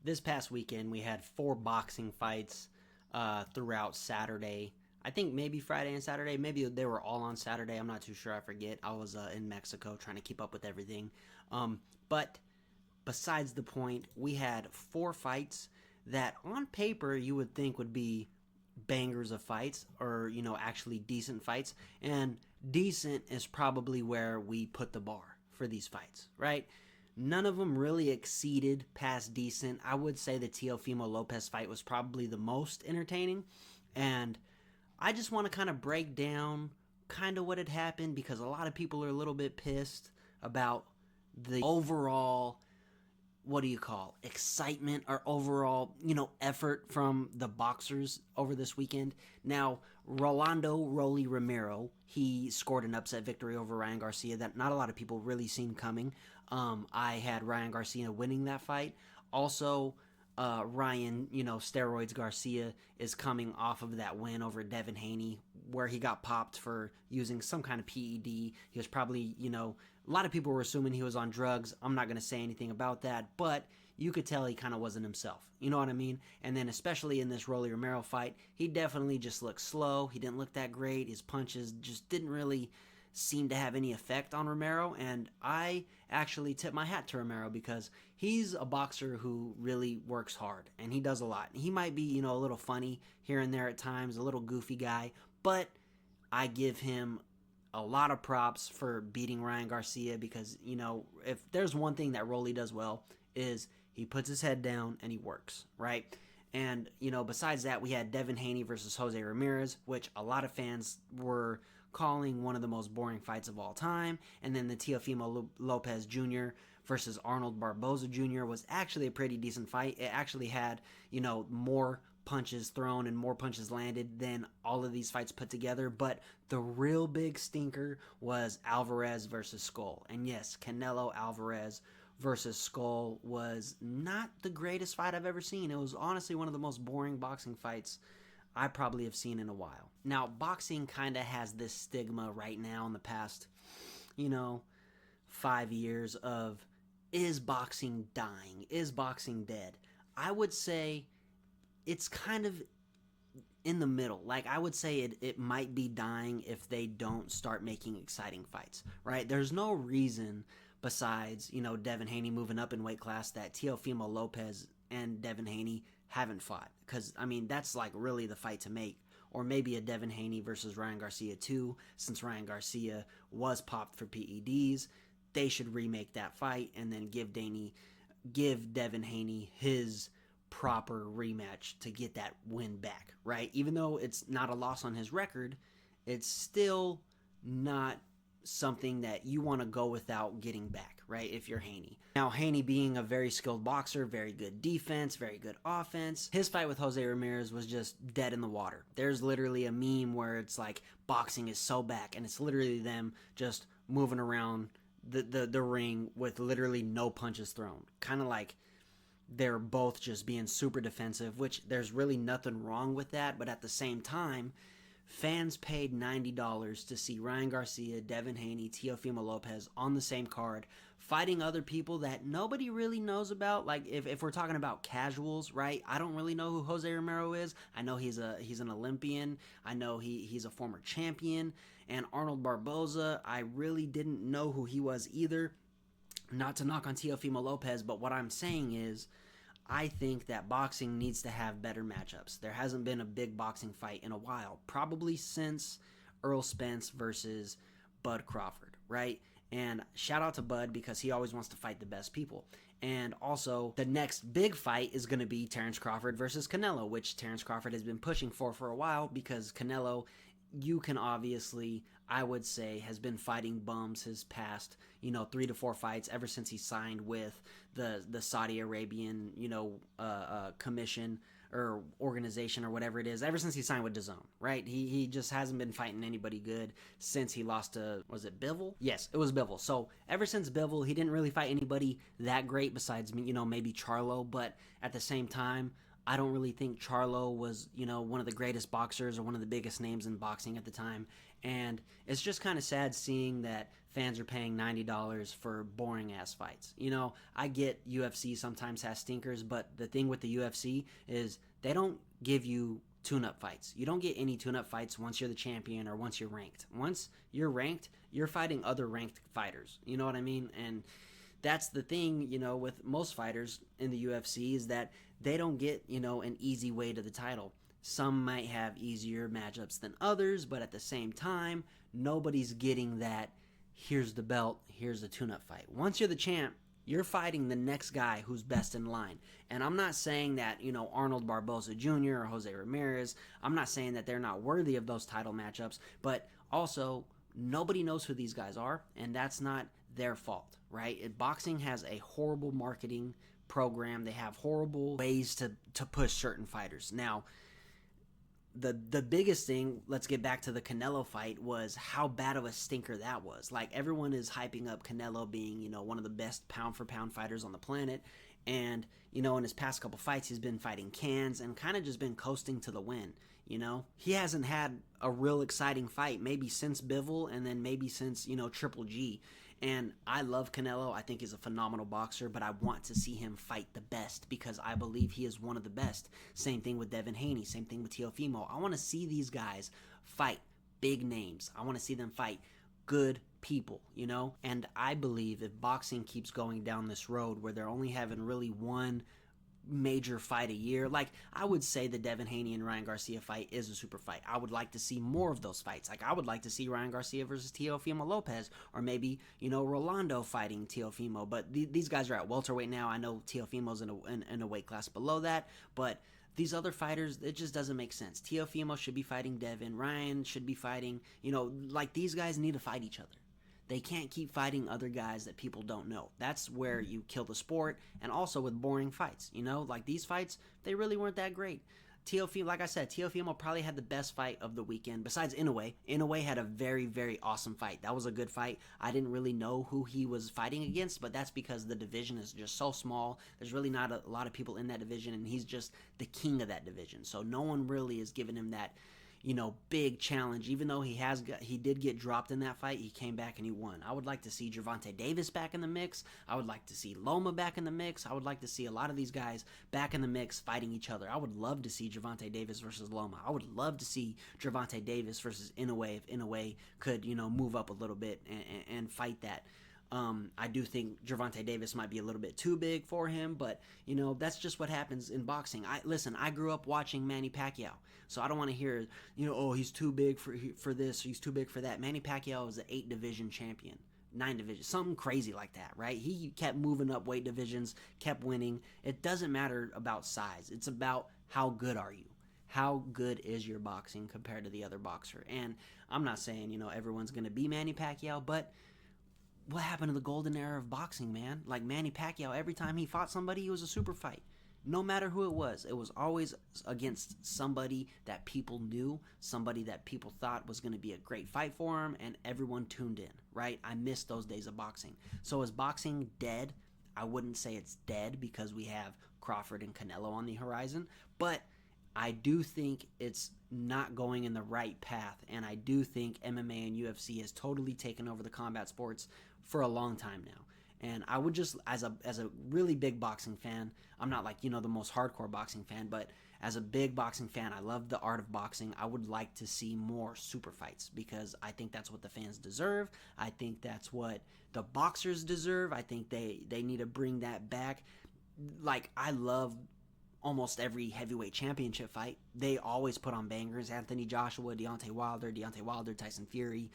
This past weekend, we had 4 boxing fights throughout Saturday. I think maybe Friday and Saturday. Maybe they were all on Saturday. I'm not too sure. I forget. I was in Mexico trying to keep up with everything. But besides the point, we had 4 fights that on paper you would think would be bangers of fights or, actually decent fights. And decent is probably where we put the bar for these fights, right? None of them really exceeded past decent. I would say the Teofimo Lopez fight was probably the most entertaining. And I just want to kind of break down kind of what had happened because a lot of people are a little bit pissed about the overall, what do you call, excitement or overall, effort from the boxers over this weekend. Now, Rolando Rolly Romero, he scored an upset victory over Ryan Garcia that not a lot of people really seen coming. I had Ryan Garcia winning that fight. Also, Ryan, steroids Garcia is coming off of that win over Devin Haney, where he got popped for using some kind of PED. He was probably, a lot of people were assuming he was on drugs. I'm not going to say anything about that, but you could tell he kind of wasn't himself. You know what I mean? And then, especially in this Rolly Romero fight, he definitely just looked slow. He didn't look that great. His punches just didn't really seem to have any effect on Romero, and I actually tip my hat to Romero because he's a boxer who really works hard and he does a lot. He might be, a little funny here and there at times, a little goofy guy, but I give him a lot of props for beating Ryan Garcia because, if there's one thing that Rolly does well is he puts his head down and he works, right? And, besides that, we had Devin Haney versus Jose Ramirez, which a lot of fans were calling one of the most boring fights of all time. And then the Teofimo Lopez Jr. versus Arnold Barboza Jr. was actually a pretty decent fight. It actually had, more punches thrown and more punches landed than all of these fights put together. But the real big stinker was Alvarez versus Skull. And yes, Canelo Alvarez versus Skull was not the greatest fight I've ever seen. It was honestly one of the most boring boxing fights I probably have seen in a while. Now, boxing kind of has this stigma right now in the past, 5 years of, is boxing dying? Is boxing dead? I would say it's kind of in the middle. Like, I would say it might be dying if they don't start making exciting fights, right? There's no reason besides, Devin Haney moving up in weight class that Teofimo Lopez and Devin Haney haven't fought. Because, that's like really the fight to make. Or maybe a Devin Haney versus Ryan Garcia too, since Ryan Garcia was popped for PEDs. They should remake that fight and then give Devin Haney his proper rematch to get that win back, right? Even though it's not a loss on his record, it's still not something that you want to go without getting back, right? If you're Haney. Now, Haney being a very skilled boxer, very good defense, very good offense, his fight with Jose Ramirez was just dead in the water. There's literally a meme where it's like boxing is so back, and it's literally them just moving around the ring with literally no punches thrown. Kind of like they're both just being super defensive, which there's really nothing wrong with that, but at the same time, fans paid $90 to see Ryan Garcia, Devin Haney, Teofimo Lopez on the same card, fighting other people that nobody really knows about. Like, if we're talking about casuals, right? I don't really know who Jose Romero is. I know he's an Olympian. I know he's a former champion. And Arnold Barboza, I really didn't know who he was either. Not to knock on Teofimo Lopez, but what I'm saying is, I think that boxing needs to have better matchups. There hasn't been a big boxing fight in a while, probably since Earl Spence versus Bud Crawford, right? And shout out to Bud because he always wants to fight the best people. And also, the next big fight is going to be Terrence Crawford versus Canelo, which Terrence Crawford has been pushing for a while because Canelo, you can obviously, I would say, has been fighting bums his past, 3 to 4 fights ever since he signed with the Saudi Arabian, commission or organization or whatever it is, ever since he signed with DAZN, right? He just hasn't been fighting anybody good since he lost to, was it Bivol? Yes, it was Bivol. So ever since Bivol, he didn't really fight anybody that great besides, maybe Charlo, but at the same time, I don't really think Charlo was, one of the greatest boxers or one of the biggest names in boxing at the time. And it's just kind of sad seeing that fans are paying $90 for boring ass fights. I get UFC sometimes has stinkers, but the thing with the UFC is they don't give you tune-up fights. You don't get any tune-up fights once you're the champion or once you're ranked. Once you're ranked, you're fighting other ranked fighters. You know what I mean? And that's the thing, with most fighters in the UFC is that they don't get, an easy way to the title. Some might have easier matchups than others, but at the same time, nobody's getting that, here's the belt, here's the tune-up fight. Once you're the champ, you're fighting the next guy who's best in line. And I'm not saying that, Arnold Barboza Jr. or Jose Ramirez, I'm not saying that they're not worthy of those title matchups, but also nobody knows who these guys are, and that's not their fault, right? Boxing has a horrible marketing program. They have horrible ways to push certain fighters. Now, the biggest thing, let's get back to the Canelo fight, was how bad of a stinker that was. Like, everyone is hyping up Canelo being, one of the best pound for pound fighters on the planet. And, in his past couple fights, he's been fighting cans and kind of just been coasting to the win. He hasn't had a real exciting fight, maybe since Bivol and then maybe since, Triple G. And I love Canelo. I think he's a phenomenal boxer, but I want to see him fight the best because I believe he is one of the best. Same thing with Devin Haney. Same thing with Teofimo. I want to see these guys fight big names. I want to see them fight good people, And I believe if boxing keeps going down this road where they're only having really one major fight a year, like I would say the Devin Haney and Ryan Garcia fight is a super fight. I would like to see more of those fights. Like I would like to see Ryan Garcia versus Teofimo Lopez, or maybe Rolando fighting Teofimo. But these guys are at welterweight now. I know Teofimo's in a weight class below that, but these other fighters, it just doesn't make sense. Teofimo should be fighting Devin. Ryan should be fighting, like these guys need to fight each other. They can't keep fighting other guys that people don't know. That's where you kill the sport, and also with boring fights. Like these fights, they really weren't that great. Teofimo, like I said, Teofimo probably had the best fight of the weekend besides Inoue. Inoue had a very, very awesome fight. That was a good fight. I didn't really know who he was fighting against, but that's because the division is just so small. There's really not a lot of people in that division, and he's just the king of that division. So no one really is giving him that big challenge. Even though he did get dropped in that fight, he came back and he won. I would like to see Gervonta Davis back in the mix. I would like to see Loma back in the mix. I would like to see a lot of these guys back in the mix fighting each other. I would love to see Gervonta Davis versus Loma. I would love to see Gervonta Davis versus Inoue if Inoue could, move up a little bit and fight that. I do think Gervonta Davis might be a little bit too big for him, but that's just what happens in boxing. I grew up watching Manny Pacquiao, so I don't want to hear oh, he's too big for this, he's too big for that. Manny Pacquiao is an 8 division champion, 9 divisions, something crazy like that, right? He kept moving up weight divisions, kept winning. It doesn't matter about size. It's about how good are you. How good is your boxing compared to the other boxer? And I'm not saying everyone's going to be Manny Pacquiao, but what happened to the golden era of boxing, man? Like Manny Pacquiao, every time he fought somebody, it was a super fight. No matter who it was always against somebody that people knew, somebody that people thought was going to be a great fight for him, and everyone tuned in, right? I miss those days of boxing. So is boxing dead? I wouldn't say it's dead because we have Crawford and Canelo on the horizon, but I do think it's not going in the right path, and I do think MMA and UFC has totally taken over the combat sports for a long time now. And I would just, as a really big boxing fan, I'm not like, the most hardcore boxing fan, but as a big boxing fan, I love the art of boxing. I would like to see more super fights because I think that's what the fans deserve. I think that's what the boxers deserve. I think they need to bring that back. Like, I love almost every heavyweight championship fight. They always put on bangers. Anthony Joshua, Deontay Wilder, Tyson Fury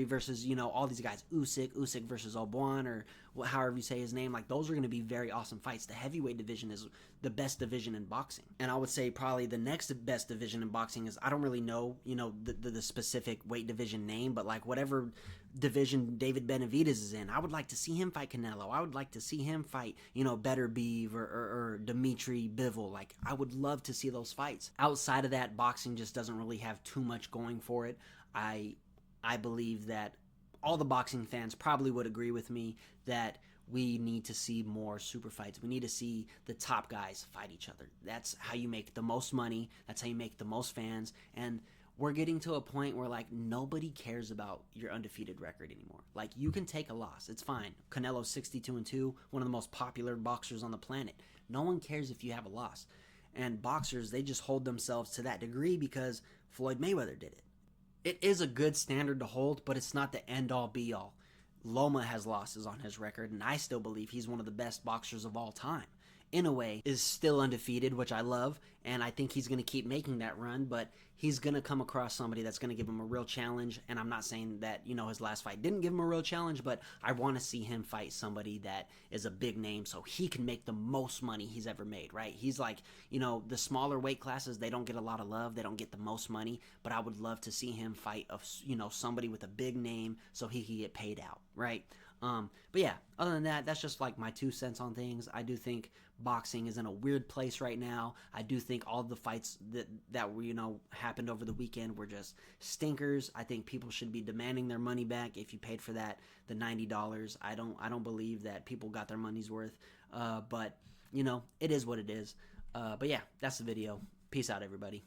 versus, all these guys. Usyk versus Obuan, or however you say his name. Like, those are going to be very awesome fights. The heavyweight division is the best division in boxing. And I would say probably the next best division in boxing is, I don't really know, the specific weight division name, but like whatever division David Benavidez is in, I would like to see him fight Canelo. I would like to see him fight, Better Beeve or Dimitri Bivol. Like, I would love to see those fights. Outside of that, boxing just doesn't really have too much going for it. I believe that all the boxing fans probably would agree with me that we need to see more super fights. We need to see the top guys fight each other. That's how you make the most money. That's how you make the most fans. And we're getting to a point where like nobody cares about your undefeated record anymore. Like you can take a loss. It's fine. Canelo's 62-2, one of the most popular boxers on the planet. No one cares if you have a loss. And boxers, they just hold themselves to that degree because Floyd Mayweather did it. It is a good standard to hold, but it's not the end-all be-all. Loma has losses on his record, and I still believe he's one of the best boxers of all time. Inoue is still undefeated, which I love, and I think he's going to keep making that run, but he's going to come across somebody that's going to give him a real challenge, and I'm not saying that, his last fight didn't give him a real challenge, but I want to see him fight somebody that is a big name so he can make the most money he's ever made, right? He's like, the smaller weight classes, they don't get a lot of love, they don't get the most money, but I would love to see him fight, somebody with a big name so he can get paid out, right? But yeah, other than that, that's just like my 2 cents on things. I do think boxing is in a weird place right now. I do think all the fights that were, happened over the weekend were just stinkers. I think people should be demanding their money back if you paid for that, the $90. I don't believe that people got their money's worth. But it is what it is. But yeah, that's the video. Peace out, everybody.